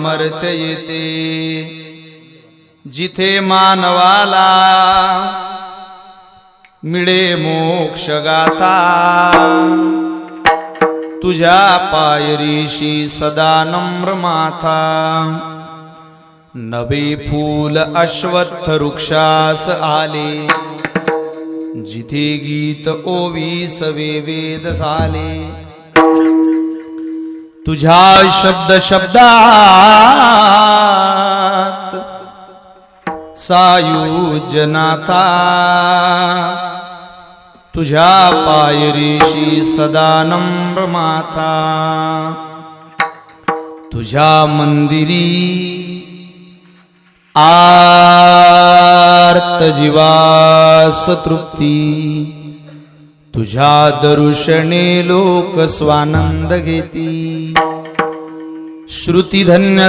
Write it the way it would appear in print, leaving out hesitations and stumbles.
सामर्थ्य येते। जिथे मानवाला मिळे मोक्ष गाथा, तुझ्या पायरीशी सदा नम्र माथा। नवे फूल अश्वत्थ वृक्षास आले, जिथे गीत ओवीसवे वेद झाले। तुझ्या शब्द शब्दात सायुज्यनाथा, तुझ्या पायरीशी सदा नम्र माथा। तुझ्या मंदिरी आर्त जीवास तृप्ती, तुझ्या दर्शने लोक स्वानंद घेती। श्रुती धन्य